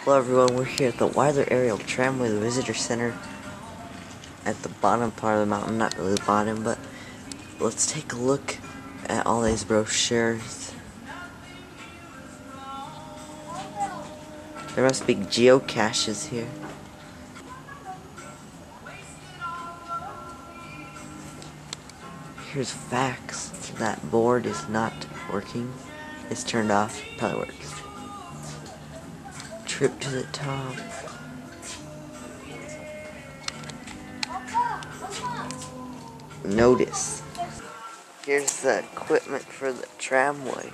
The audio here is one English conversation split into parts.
Hello everyone, we're here at the Wyler Aerial Tramway, the visitor center at the bottom part of the mountain. Not really the bottom, but let's take a look at all these brochures. There must be geocaches here. Here's facts. That board is not working. It's turned off. Probably works. Trip to the top. Notice. Here's the equipment for the tramway.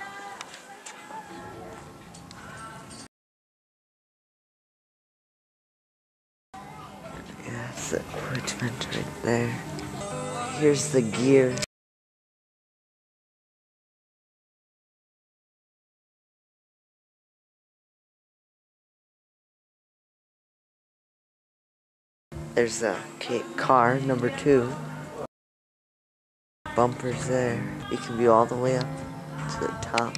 Yeah, that's the equipment right there. Here's the gear. There's a car number 2. Bumpers there. You can view all the way up to the top.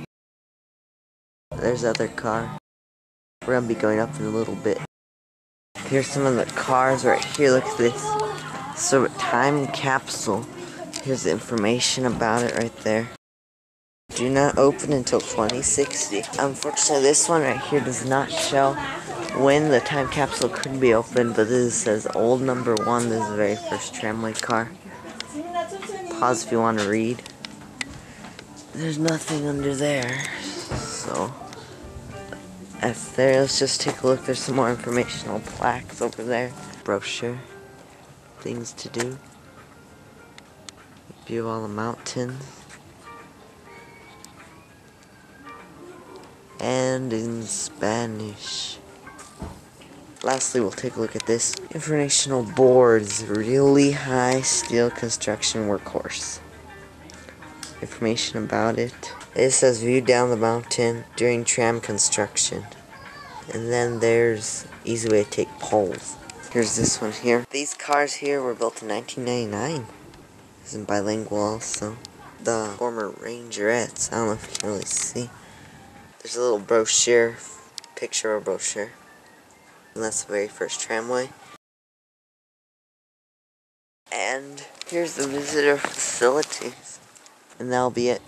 There's the other car. We're gonna be going up in a little bit. Here's some of the cars right here. Look at this. So time capsule. Here's the information about it right there. Do not open until 2060. Unfortunately, this one right here does not show when the time capsule could be opened, but this says old number 1. This is the very first tramway car. Pause if you want to read. There's nothing under there, so that's there. Let's just take a look. There's some more informational plaques over there. Brochure. Things to do. View all the mountains. And in Spanish. Lastly, we'll take a look at this. Informational boards. Really high steel construction workhorse. Information about it. It says view down the mountain during tram construction. And then there's easy way to take poles. Here's this one here. These cars here were built in 1999. This is bilingual also. The former Rangerettes. I don't know if you can really see. There's a little brochure. Picture of a brochure. And that's the very first tramway. And here's the visitor facilities. And that'll be it.